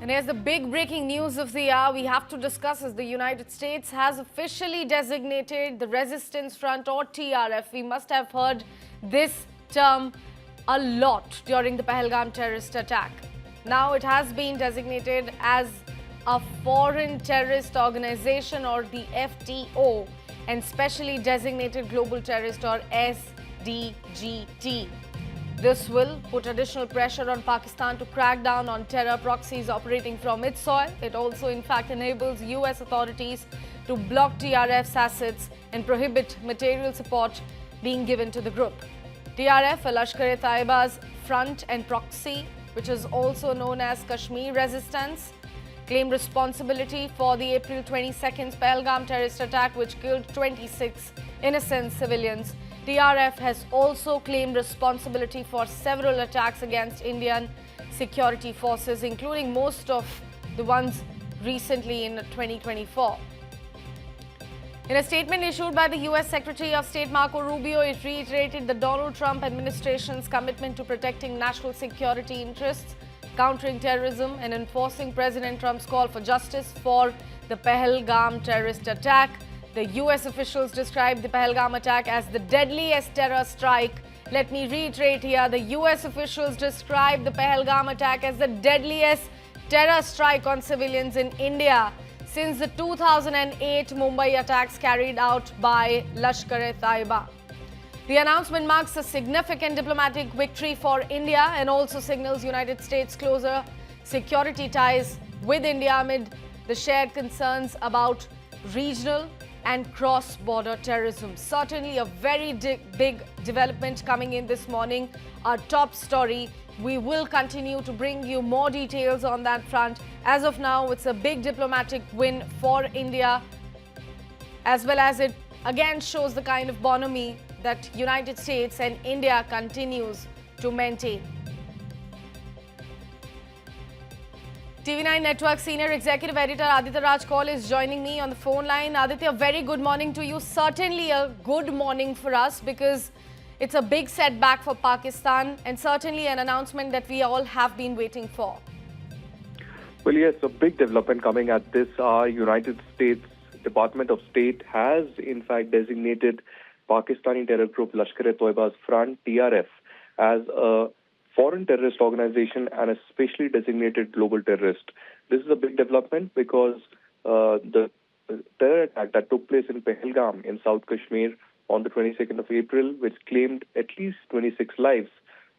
And here's the big breaking news of the hour we have to discuss as the United States has officially designated the Resistance Front or TRF. We must have heard this term a lot during the Pahalgam terrorist attack. Now it has been designated as a foreign terrorist organization or the FTO and specially designated global terrorist or SDGT. This will put additional pressure on Pakistan to crack down on terror proxies operating from its soil. It also, in fact, enables US authorities to block TRF's assets and prohibit material support being given to the group. TRF, Lashkar-e-Tayyiba's front and proxy, which is also known as Kashmir Resistance, claimed responsibility for the April 22nd Pahalgam terrorist attack, which killed 26 innocent civilians. TRF has also claimed responsibility for several attacks against Indian security forces, including most of the ones recently in 2024. In a statement issued by the US Secretary of State Marco Rubio, it reiterated the Donald Trump administration's commitment to protecting national security interests, countering terrorism, and enforcing President Trump's call for justice for the Pahalgam terrorist attack. The US officials described the Pahalgam attack as the deadliest terror strike. Let me reiterate here, the US officials described the Pahalgam attack as the deadliest terror strike on civilians in India since the 2008 Mumbai attacks carried out by Lashkar-e-Taiba. The announcement marks a significant diplomatic victory for India and also signals United States closer security ties with India amid the shared concerns about regional and cross-border terrorism. Certainly a very big development coming in this morning, our top story. We will continue to bring you more details on that front. As of now, it's a big diplomatic win for India, as well as it again shows the kind of bonhomie that United States and India continues to maintain. TV9 Network Senior Executive Editor Aditya Raj Kaul is joining me on the phone line. Aditya, very good morning to you. Certainly a good morning for us because it's a big setback for Pakistan and certainly an announcement that we all have been waiting for. Well, yes, a big development coming at this. Our United States Department of State has, in fact, designated Pakistani terror group Lashkar-e-Taiba's front, TRF, as a foreign terrorist organization and a specially designated global terrorist. This is a big development because the terror attack that took place in Pahalgam in South Kashmir on the 22nd of April, which claimed at least 26 lives,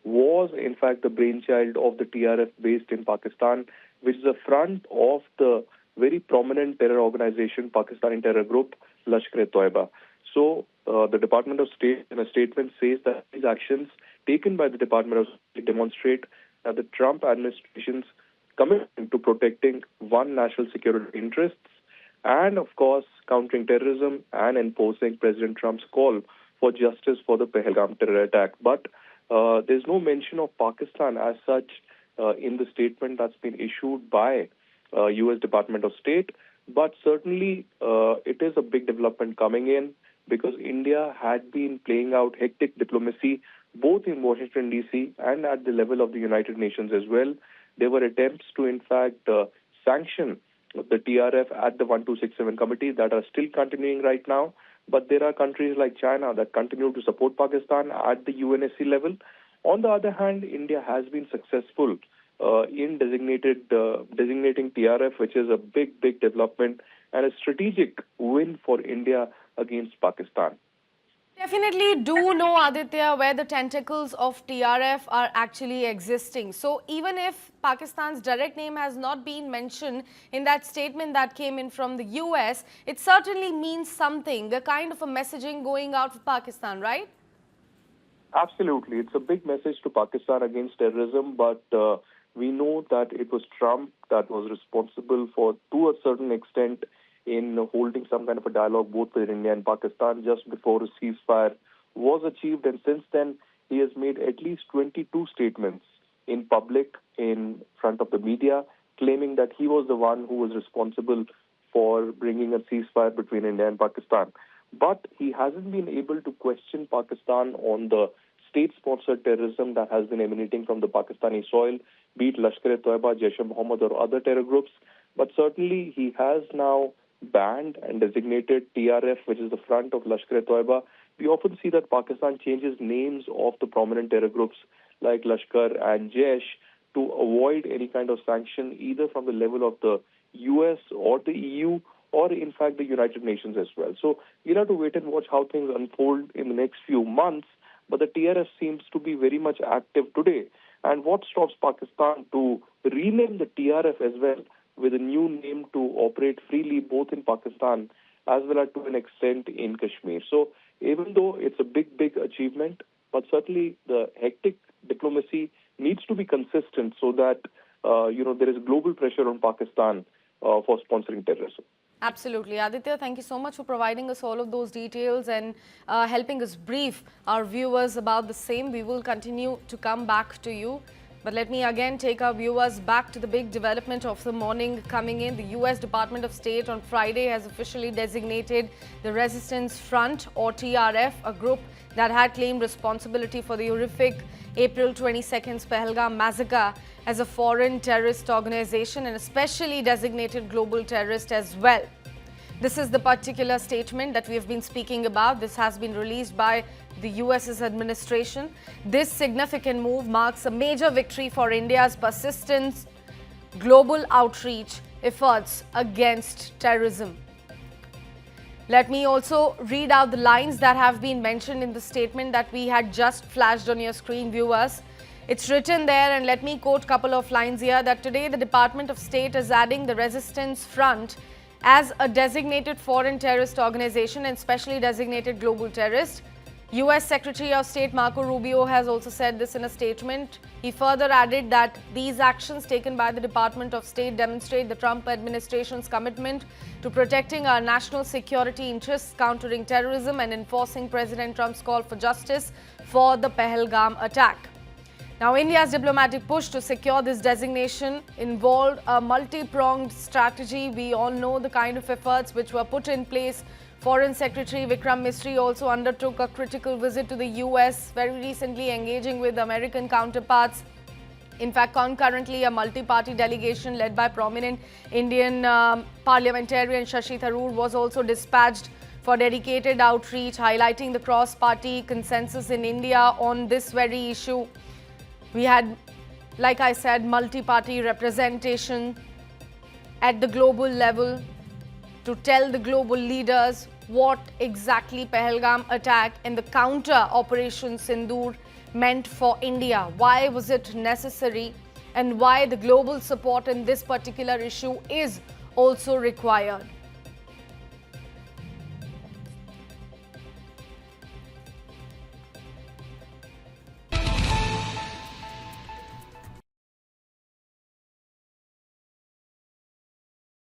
was in fact the brainchild of the TRF based in Pakistan, which is a front of the very prominent terror organization, Pakistani terror group, Lashkar-e-Taiba. So the Department of State in a statement says that these actions taken by the Department of State demonstrate that the Trump administration's commitment to protecting one national security interests and, of course, countering terrorism and enforcing President Trump's call for justice for the Pahalgam terror attack. But there's no mention of Pakistan as such in the statement that's been issued by U.S. Department of State. But certainly it is a big development coming in because India had been playing out hectic diplomacy both in Washington, D.C. and at the level of the United Nations as well. There were attempts to, in fact, sanction the TRF at the 1267 committee that are still continuing right now. But there are countries like China that continue to support Pakistan at the UNSC level. On the other hand, India has been successful in designating TRF, which is a big, big development and a strategic win for India against Pakistan. Definitely do know, Aditya, where the tentacles of TRF are actually existing. So even if Pakistan's direct name has not been mentioned in that statement that came in from the US, it certainly means something, a kind of a messaging going out for Pakistan, right? Absolutely. It's a big message to Pakistan against terrorism, but we know that it was Trump that was responsible for, to a certain extent, in holding some kind of a dialogue both with India and Pakistan just before a ceasefire was achieved. And since then, he has made at least 22 statements in public in front of the media, claiming that he was the one who was responsible for bringing a ceasefire between India and Pakistan. But he hasn't been able to question Pakistan on the state-sponsored terrorism that has been emanating from the Pakistani soil. be it Lashkar-e-Taiba, Jaish-e-Mohammed or other terror groups. But certainly he has now banned and designated TRF, which is the front of Lashkar-e-Taiba. We often see that Pakistan changes names of the prominent terror groups like Lashkar and Jaish to avoid any kind of sanction either from the level of the US or the EU or in fact the United Nations as well. So we'll have to wait and watch how things unfold in the next few months. But the TRF seems to be very much active today. And what stops Pakistan to rename the TRF as well with a new name to operate freely both in Pakistan as well as to an extent in Kashmir? So even though it's a big, big achievement, but certainly the hectic diplomacy needs to be consistent so that, there is global pressure on Pakistan for sponsoring terrorism. Absolutely. Aditya, thank you so much for providing us all of those details and helping us brief our viewers about the same. We will continue to come back to you. But let me again take our viewers back to the big development of the morning coming in. The US Department of State on Friday has officially designated the Resistance Front or TRF, a group that had claimed responsibility for the horrific April 22nd's Pahalgam massacre, as a foreign terrorist organization and especially designated global terrorist as well. This is the particular statement that we have been speaking about. This has been released by the US's administration. This significant move marks a major victory for India's persistent global outreach efforts against terrorism. Let me also read out the lines that have been mentioned in the statement that we had just flashed on your screen, viewers. It's written there, and let me quote a couple of lines here, that today the Department of State is adding the Resistance Front as a designated foreign terrorist organization and specially designated global terrorist. US Secretary of State Marco Rubio has also said this in a statement. He further added that these actions taken by the Department of State demonstrate the Trump administration's commitment to protecting our national security interests, countering terrorism and enforcing President Trump's call for justice for the Pahalgam attack. Now, India's diplomatic push to secure this designation involved a multi-pronged strategy. We all know the kind of efforts which were put in place. Foreign Secretary Vikram Misri also undertook a critical visit to the US, very recently engaging with American counterparts. In fact, concurrently, a multi-party delegation led by prominent Indian parliamentarian Shashi Tharoor was also dispatched for dedicated outreach, highlighting the cross-party consensus in India on this very issue. We had, like I said, multi-party representation at the global level to tell the global leaders what exactly Pahalgam attack and the counter Operation Sindoor meant for India. Why was it necessary and why the global support in this particular issue is also required.